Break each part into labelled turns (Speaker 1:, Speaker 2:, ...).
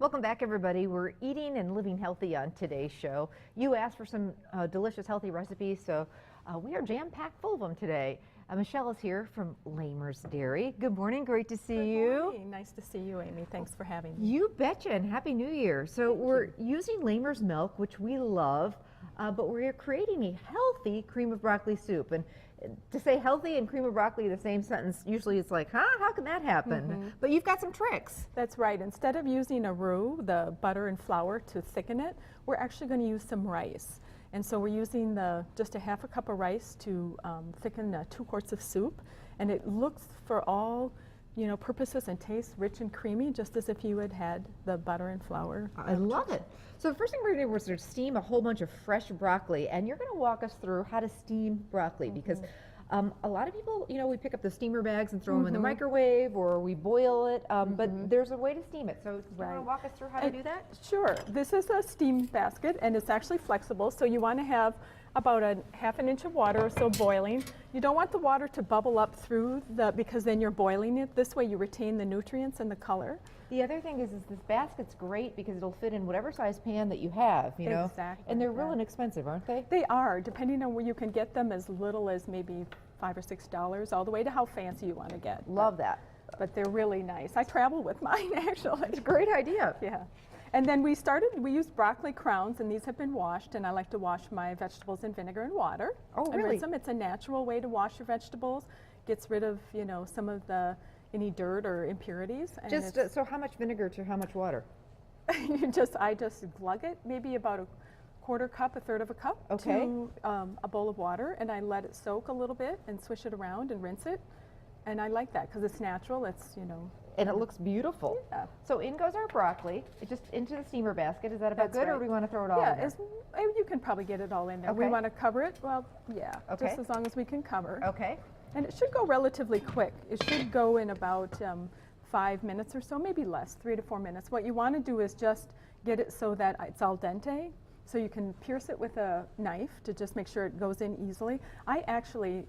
Speaker 1: Welcome back, everybody. We're eating and living healthy on today's show. You asked for some delicious, healthy recipes, so we are jam-packed full of them today. Michelle is here from Lamer's Dairy. Good morning. Great to see you.
Speaker 2: Good morning. Nice to see you, Amy. Thanks for having me.
Speaker 1: You betcha, and Happy New Year. So we're using Lamer's milk, which we love, but we're creating a healthy cream of broccoli soup. And to say healthy and cream of broccoli in the same sentence, usually it's like, how can that happen? But you've got some tricks.
Speaker 2: That's right. Instead of using a roux, the butter and flour, to thicken it, we're actually going to use some rice. And so we're using just a half a cup of rice to thicken 2 quarts of soup. And it looks, for all purposes, and tastes rich and creamy, just as if you had had the butter and flour.
Speaker 1: I love it. So the first thing we're going to do is to steam a whole bunch of fresh broccoli, and you're going to walk us through how to steam broccoli, because a lot of people, we pick up the steamer bags and throw them in the microwave, or we boil it, but there's a way to steam it. So do you want to walk us through how to do that?
Speaker 2: Sure. This is a steam basket, and it's actually flexible, so you want to have about a ½ inch of water or so boiling. You don't want the water to bubble up through because then you're boiling it. This way you retain the nutrients and the color.
Speaker 1: The other thing is this basket's great because it'll fit in whatever size pan that you have,
Speaker 2: Exactly.
Speaker 1: And they're real inexpensive, aren't they?
Speaker 2: They are, depending on where you can get them, as little as maybe $5 or $6, all the way to how fancy you want to get.
Speaker 1: Love that.
Speaker 2: But they're really nice. I travel with mine, actually.
Speaker 1: It's a great idea.
Speaker 2: Yeah. And then we used broccoli crowns, and these have been washed, and I like to wash my vegetables in vinegar and water.
Speaker 1: Oh,
Speaker 2: and
Speaker 1: really?
Speaker 2: rinse them. It's a natural way to wash your vegetables. Gets rid of, some of any dirt or impurities. And
Speaker 1: So how much vinegar to how much water?
Speaker 2: I just glug it, maybe about a quarter cup, a third of a cup, to a bowl of water, and I let it soak a little bit and swish it around and rinse it. And I like that because it's natural. It's,
Speaker 1: And it looks beautiful.
Speaker 2: Yeah.
Speaker 1: So in goes our broccoli, just into the steamer basket. Is that about
Speaker 2: That's
Speaker 1: good, or
Speaker 2: right.
Speaker 1: do we want to throw it all in there?
Speaker 2: You can probably get it all in there.
Speaker 1: Okay.
Speaker 2: We want to cover it, well, yeah,
Speaker 1: Okay.
Speaker 2: just as long as we can cover.
Speaker 1: Okay.
Speaker 2: And it should go relatively quick. It should go in about 5 minutes or so, maybe less, 3 to 4 minutes. What you want to do is just get it so that it's al dente, so you can pierce it with a knife to just make sure it goes in easily. I actually,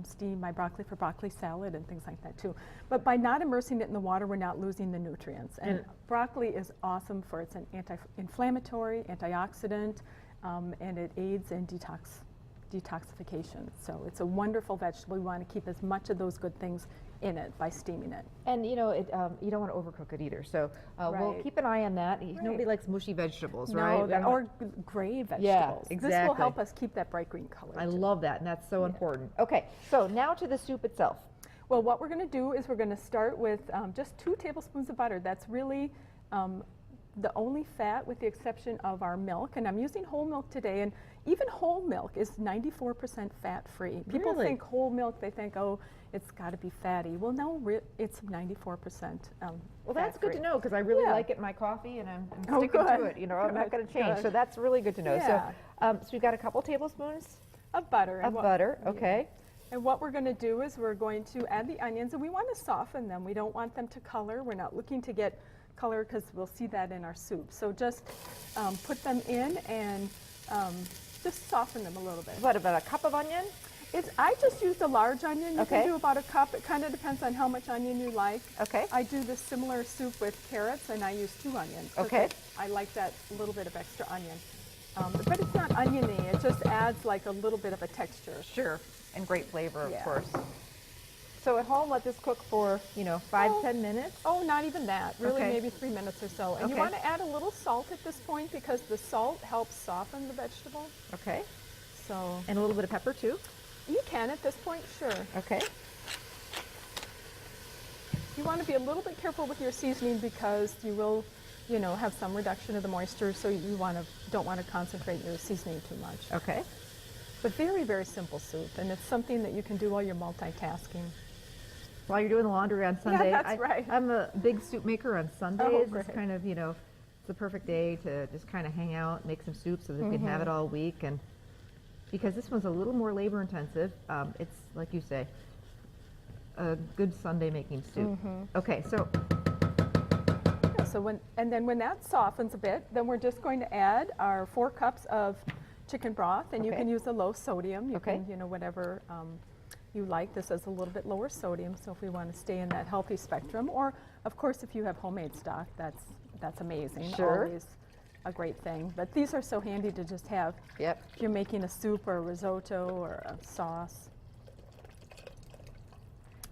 Speaker 2: steam my broccoli for broccoli salad and things like that too. But by not immersing it in the water, we're not losing the nutrients. And broccoli is awesome for, it's an anti-inflammatory, antioxidant, and it aids in detoxification. So it's a wonderful vegetable. We want to keep as much of those good things in it by steaming it.
Speaker 1: And you don't want to overcook it either. So we'll keep an eye on that. Nobody likes mushy vegetables, right?
Speaker 2: Or gray vegetables.
Speaker 1: Yeah, exactly.
Speaker 2: This will help us keep that bright green color.
Speaker 1: I love that, and that's so important. Okay, so now to the soup itself.
Speaker 2: Well, what we're going to do is we're going to start with just 2 tablespoons of butter. That's really the only fat, with the exception of our milk, and I'm using whole milk today, and even whole milk is 94% fat-free. People think whole milk, they think, oh, it's got to be fatty. Well, no, it's 94%
Speaker 1: Well, that's good to know, because I really like it in my coffee, and I'm sticking to it. I'm not going to change. So that's really good to know.
Speaker 2: Yeah.
Speaker 1: So we've got a couple tablespoons
Speaker 2: of butter.
Speaker 1: Okay.
Speaker 2: And what we're going to do is we're going to add the onions, and we want to soften them. We don't want them to color. We're not looking to get color, because we'll see that in our soup. So just put them in and just soften them a little bit.
Speaker 1: What, about a cup of onion?
Speaker 2: I just used a large onion. You can do about a cup. It kind of depends on how much onion you like.
Speaker 1: Okay.
Speaker 2: I do this similar soup with carrots, and I use 2 onions.
Speaker 1: Okay.
Speaker 2: I like that little bit of extra onion. But it's not oniony. It just adds like a little bit of a texture.
Speaker 1: Sure. And great flavor, of course. So at home, let this cook for, 5-10 minutes?
Speaker 2: Oh, not even that. Really, maybe 3 minutes or so. And you want to add a little salt at this point, because the salt helps soften the vegetable.
Speaker 1: Okay.
Speaker 2: So.
Speaker 1: And a little bit of pepper, too?
Speaker 2: You can at this point, sure.
Speaker 1: Okay.
Speaker 2: You want to be a little bit careful with your seasoning, because you will, have some reduction of the moisture, so you don't want to concentrate your seasoning too much.
Speaker 1: Okay.
Speaker 2: But very, very simple soup, and it's something that you can do while you're multitasking.
Speaker 1: While you're doing the laundry on Sunday.
Speaker 2: Yeah, that's right.
Speaker 1: I'm a big soup maker on Sundays.
Speaker 2: Oh, great.
Speaker 1: It's kind of, it's the perfect day to just kind of hang out, make some soup so that we can have it all week. And because this one's a little more labor intensive, it's, like you say, a good Sunday making soup. Okay, so.
Speaker 2: And then when that softens a bit, then we're just going to add our 4 cups of chicken broth, and you can use a low sodium. You can, whatever you like. This is a little bit lower sodium, so if we want to stay in that healthy spectrum, or of course if you have homemade stock, that's amazing.
Speaker 1: Sure.
Speaker 2: Always a great thing. But these are so handy to just have
Speaker 1: Yep.
Speaker 2: if you're making a soup or a risotto or a sauce.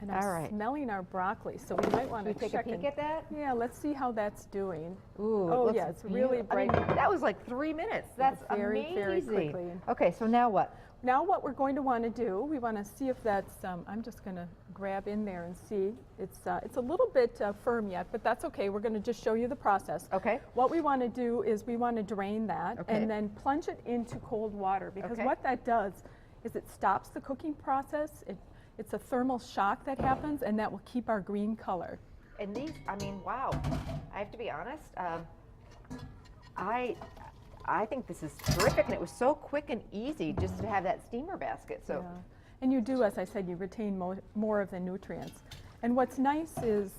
Speaker 2: And I'm
Speaker 1: All right.
Speaker 2: smelling our broccoli, so we might want to
Speaker 1: Take a
Speaker 2: check
Speaker 1: peek
Speaker 2: and-
Speaker 1: at that.
Speaker 2: Yeah, let's see how that's doing.
Speaker 1: Ooh, it
Speaker 2: Oh,
Speaker 1: looks
Speaker 2: yeah, it's really bright.
Speaker 1: I mean, that was like 3 minutes. That's
Speaker 2: Very,
Speaker 1: amazing.
Speaker 2: very quickly.
Speaker 1: Okay, so now what?
Speaker 2: Now what we're going to want to do, we want to see if that's, I'm just going to grab in there and see. It's a little bit firm yet, but that's okay. We're going to just show you the process.
Speaker 1: Okay.
Speaker 2: What we want to do is we want to drain that
Speaker 1: Okay.
Speaker 2: and then plunge it into cold water, because
Speaker 1: Okay.
Speaker 2: what that does is it stops the cooking process. It's a thermal shock that happens, and that will keep our green color.
Speaker 1: And these, I mean, wow. I have to be honest. I think this is terrific, and it was so quick and easy just to have that steamer basket. So,
Speaker 2: Yeah. And you do, as I said, you retain more of the nutrients. And what's nice is,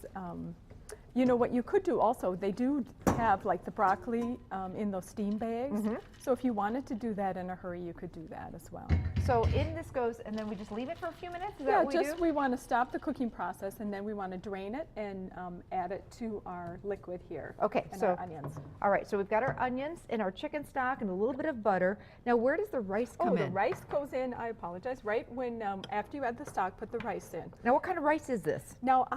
Speaker 2: you know, what you could do also, they do have like the broccoli in those steam bags. So if you wanted to do that in a hurry, you could do that as well.
Speaker 1: so in this goes, and then we just leave it for a few minutes. Is that
Speaker 2: Yeah,
Speaker 1: what we
Speaker 2: just
Speaker 1: do?
Speaker 2: we want to stop the cooking process, and then we want to drain it and add it to our liquid here.
Speaker 1: Okay,
Speaker 2: and
Speaker 1: so
Speaker 2: our onions.
Speaker 1: all right. So we've got our onions and our chicken stock and a little bit of butter. Now, where does the rice come
Speaker 2: Oh, the
Speaker 1: in?
Speaker 2: rice goes in, I apologize, right when, after you add the stock, put the rice in.
Speaker 1: Now, what kind of rice is this?
Speaker 2: Now,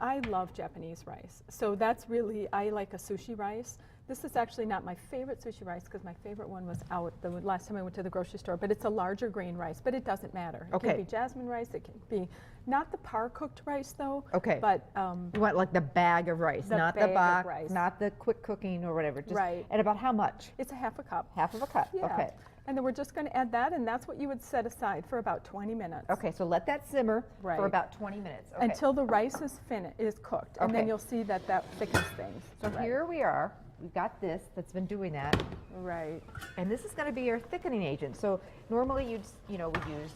Speaker 2: I love Japanese rice, so that's really, I like a sushi rice. This is actually not my favorite sushi rice, because my favorite one was out the last time I went to the grocery store, but it's a larger grain rice, but it doesn't matter. It
Speaker 1: Okay.
Speaker 2: can be jasmine rice, it can be, not the par-cooked rice though.
Speaker 1: Okay.
Speaker 2: But,
Speaker 1: You want like the bag of rice,
Speaker 2: The
Speaker 1: not
Speaker 2: bag
Speaker 1: the
Speaker 2: of
Speaker 1: box,
Speaker 2: rice.
Speaker 1: not the quick cooking or whatever. Just,
Speaker 2: Right.
Speaker 1: And about how much?
Speaker 2: it's a half a cup.
Speaker 1: Half of a cup.
Speaker 2: Yeah.
Speaker 1: Okay.
Speaker 2: And then we're just going to add that, and that's what you would set aside for about 20 minutes.
Speaker 1: Okay, so let that simmer
Speaker 2: Right.
Speaker 1: for about 20 minutes. Okay.
Speaker 2: Until the rice is cooked, and then
Speaker 1: Okay.
Speaker 2: you'll see that thickens things.
Speaker 1: So
Speaker 2: Right.
Speaker 1: here we are. We've got this that's been doing that,
Speaker 2: Right.
Speaker 1: and this is going to be your thickening agent. So normally we'd use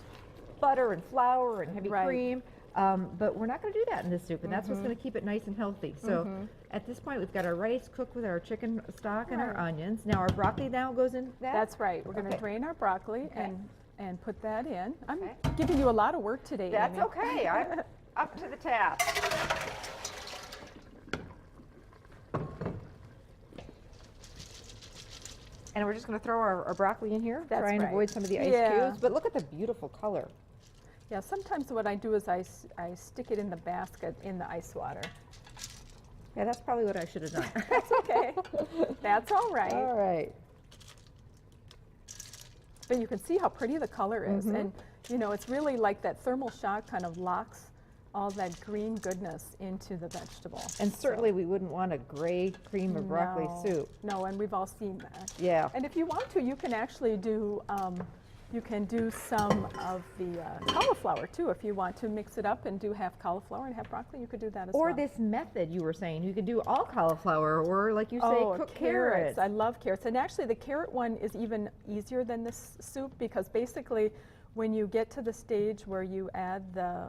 Speaker 1: butter and flour and heavy
Speaker 2: Right.
Speaker 1: cream, but we're not going to do that in this soup, and that's what's going to keep it nice and healthy. So at this point, we've got our rice cooked with our chicken stock and our
Speaker 2: Right.
Speaker 1: onions. Now our broccoli now goes in that.
Speaker 2: That's right. We're going to
Speaker 1: Okay.
Speaker 2: drain our broccoli
Speaker 1: Okay.
Speaker 2: and put that in. I'm
Speaker 1: Okay.
Speaker 2: giving you a lot of work today,
Speaker 1: That's
Speaker 2: Amy.
Speaker 1: okay. I'm up to the task. And we're just going to throw our broccoli in here,
Speaker 2: That's
Speaker 1: try and
Speaker 2: right.
Speaker 1: avoid some of the ice
Speaker 2: Yeah.
Speaker 1: cubes. But look at the beautiful color.
Speaker 2: Yeah, sometimes what I do is I stick it in the basket in the ice water.
Speaker 1: Yeah, that's probably what I should have done.
Speaker 2: That's okay. That's all right.
Speaker 1: All right.
Speaker 2: But you can see how pretty the color is.
Speaker 1: Mhm.
Speaker 2: And, you know, it's really like that thermal shock kind of locks all that green goodness into the vegetable.
Speaker 1: And certainly we wouldn't want a gray cream of broccoli
Speaker 2: No.
Speaker 1: soup.
Speaker 2: No, and we've all seen that.
Speaker 1: Yeah.
Speaker 2: And if you want to, you can actually do, some of the cauliflower too. If you want to mix it up and do half cauliflower and half broccoli, you could do that as well.
Speaker 1: Or this method you were saying, you could do all cauliflower, or like you say, cook carrots.
Speaker 2: I love carrots. And actually the carrot one is even easier than this soup, because basically when you get to the stage where you add the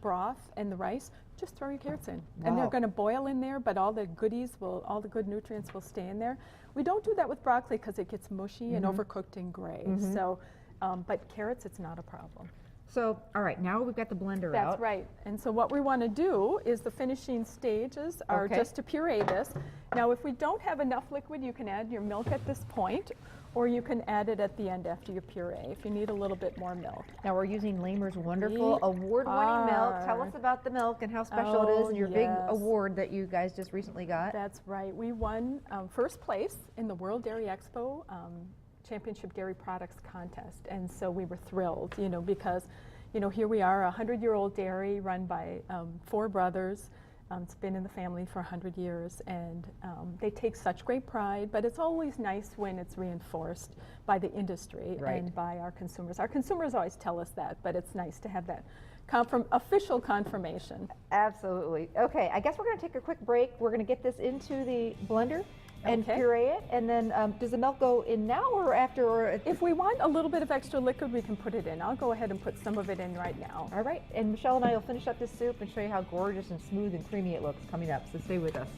Speaker 2: broth and the rice, just throw your carrots in. And they're
Speaker 1: Wow.
Speaker 2: going to boil in there, but all the good nutrients will stay in there. We don't do that with broccoli because it gets mushy and overcooked and gray. So, but carrots, it's not a problem.
Speaker 1: So, all right, now we've got the blender out.
Speaker 2: That's right. And so what we want to do is the finishing stages are
Speaker 1: Okay.
Speaker 2: just to puree this. Now, if we don't have enough liquid, you can add your milk at this point, or you can add it at the end after your puree if you need a little bit more milk.
Speaker 1: Now we're using Lamer's wonderful
Speaker 2: We
Speaker 1: award-winning milk. Tell
Speaker 2: are.
Speaker 1: us about the milk and how special it is,
Speaker 2: Oh,
Speaker 1: and your big
Speaker 2: yes.
Speaker 1: award that you guys just recently got.
Speaker 2: That's right. We won first place in the World Dairy Expo Championship Dairy Products Contest. And so we were thrilled, you know, because, you know, here we are, a 100-year-old dairy run by 4 brothers. It's been in the family for 100 years, and they take such great pride, but it's always nice when it's reinforced by the industry
Speaker 1: Right.
Speaker 2: and by our consumers. Our consumers always tell us that, but it's nice to have that official confirmation.
Speaker 1: Absolutely. Okay, I guess we're going to take a quick break. We're going to get this into the blender and
Speaker 2: Okay.
Speaker 1: puree it, and then does the milk go in now or after? Or
Speaker 2: If we want a little bit of extra liquid, we can put it in. I'll go ahead and put some of it in right now.
Speaker 1: all right, and Michelle and I will finish up this soup and show you how gorgeous and smooth and creamy it looks coming up, so stay with us.